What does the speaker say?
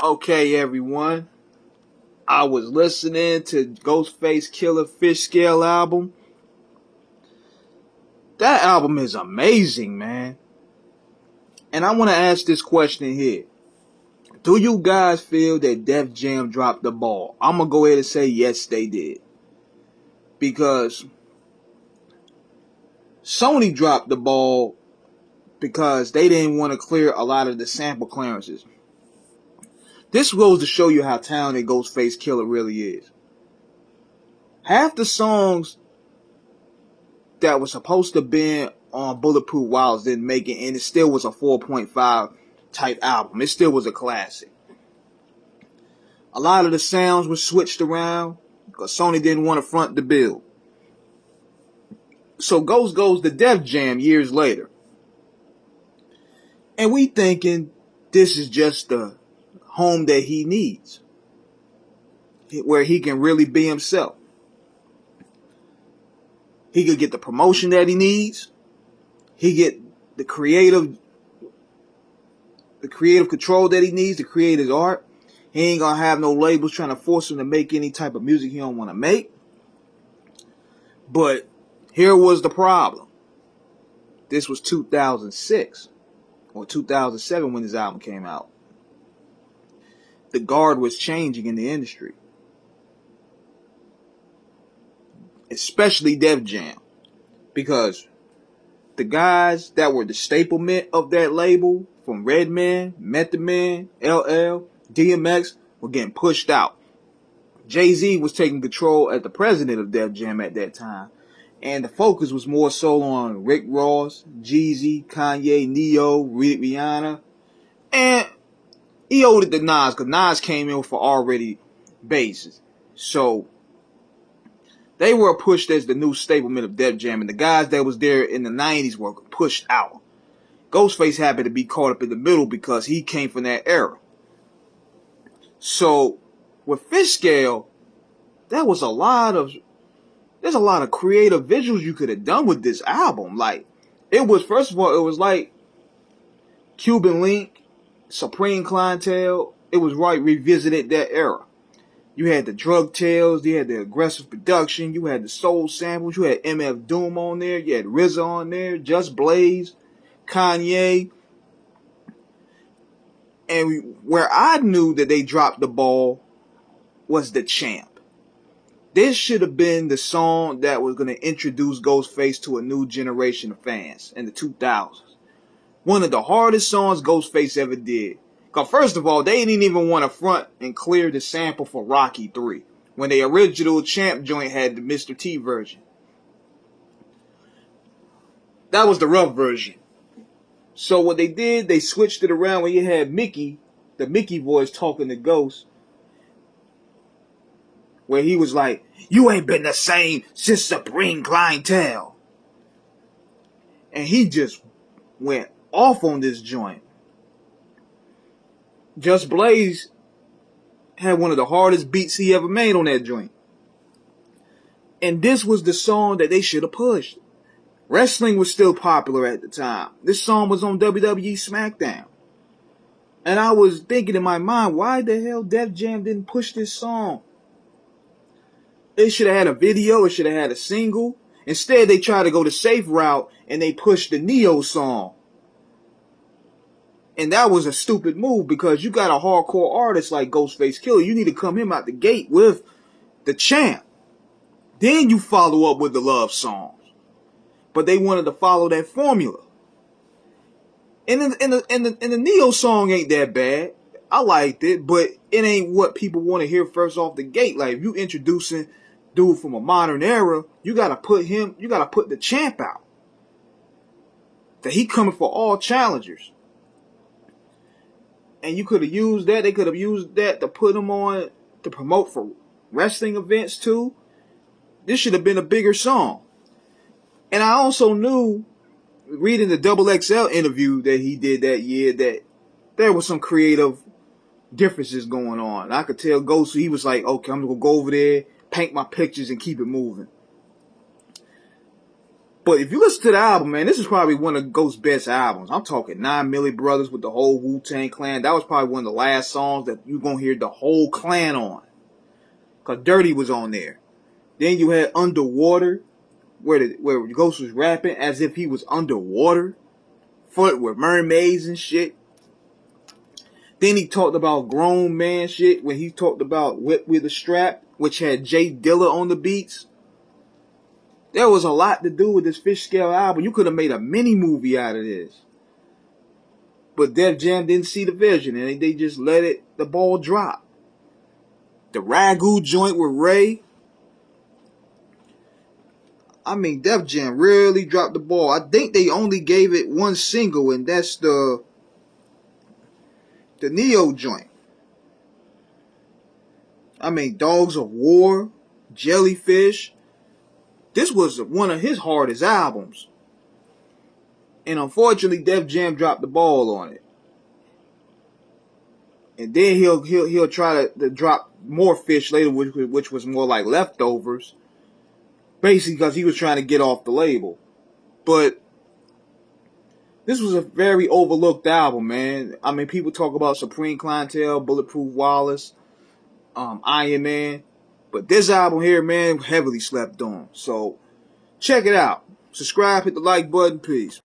Okay, everyone. I was listening to Ghostface Killah FishScale album. That album is amazing, man. And I want to ask this question here. Do you guys feel that Def Jam dropped the ball? I'm going to go ahead and say yes, they did. Because Sony dropped the ball because they didn't want to clear a lot of the sample clearances. This goes to show you how talented Ghostface Killah really is. Half the songs that was supposed to be on Bulletproof Wilds didn't make it, and it still was a 4.5 type album. It still was a classic. A lot of the sounds were switched around because Sony didn't want to front the bill. So goes the Def Jam years later. And we thinking this is just the home that he needs, where he can really be himself. He could get the promotion that he needs. He get the creative control that he needs to create his art. He ain't gonna have no labels trying to force him to make any type of music he don't want to make. But here was the problem. This was 2006 or 2007 when this album came out. The guard was changing in the industry, especially Def Jam, because the guys that were the staplement of that label, from Redman, Method Man, LL, DMX, were getting pushed out. Jay-Z was taking control as the president of Def Jam at that time, and the focus was more so on Rick Ross, Jeezy, Kanye, Neo, Rihanna, and he owed it to Nas, because Nas came in for already bases. So they were pushed as the new staplement of Def Jam, and the guys that was there in the 90s were pushed out. Ghostface happened to be caught up in the middle because he came from that era. So with FishScale, there's a lot of creative visuals you could have done with this album. Like, it was, first of all, it was like Cuban Link, Supreme Clientele. It was right revisited that era. You had the drug tales, you had the aggressive production, you had the soul samples, you had MF Doom on there, you had RZA on there, Just Blaze, Kanye. And where I knew that they dropped the ball was The Champ. This should have been the song that was going to introduce Ghostface to a new generation of fans in the 2000s. One of the hardest songs Ghostface ever did. Because first of all, they didn't even want to front and clear the sample for Rocky 3, when the original Champ joint had the Mr. T version. That was the rough version. So what they did, they switched it around when you had Mickey, the Mickey voice talking to Ghost, where he was like, "You ain't been the same since Supreme Clientele." And he just went off on this joint. Just Blaze had one of the hardest beats he ever made on that joint. And this was the song that they should have pushed. Wrestling was still popular at the time. This song was on WWE SmackDown. And I was thinking in my mind, why the hell Def Jam didn't push this song? It should have had a video. It should have had a single. Instead, they tried to go the safe route and they pushed the Neo song. And that was a stupid move, because you got a hardcore artist like Ghostface Killah. You need to come him out the gate with The Champ. Then you follow up with the love songs. But they wanted to follow that formula. And the Neo song ain't that bad. I liked it, but it ain't what people want to hear first off the gate. Like, if you introducing dude from a modern era, you gotta put The Champ out. That he coming for all challengers. And you could have used that. They could have used that to put him on to promote for wrestling events too. This should have been a bigger song. And I also knew, reading the Double XL interview that he did that year, that there was some creative differences going on. I could tell Ghost, he was like, okay, I'm going to go over there, paint my pictures, and keep it moving. But if you listen to the album, man, this is probably one of Ghost's best albums. I'm talking 9 Milli Brothers with the whole Wu-Tang Clan. That was probably one of the last songs that you're going to hear the whole clan on. Because Dirty was on there. Then you had Underwater, where Ghost was rapping as if he was underwater. Foot with mermaids and shit. Then he talked about grown man shit when he talked about Whip with a Strap, which had Jay Dilla on the beats. There was a lot to do with this FishScale album. You could have made a mini movie out of this. But Def Jam didn't see the vision and they just let the ball drop. The Ragu joint with Ray. I mean, Def Jam really dropped the ball. I think they only gave it one single, and that's the Neo joint. I mean, Dogs of War, Jellyfish. This was one of his hardest albums. And unfortunately, Def Jam dropped the ball on it. And then he'll try to drop more Fish later, which was more like Leftovers. Basically because he was trying to get off the label. But this was a very overlooked album, man. I mean, people talk about Supreme Clientele, Bulletproof Wallace, Iron Man. But this album here, man, heavily slept on. So, check it out. Subscribe, hit the like button. Peace.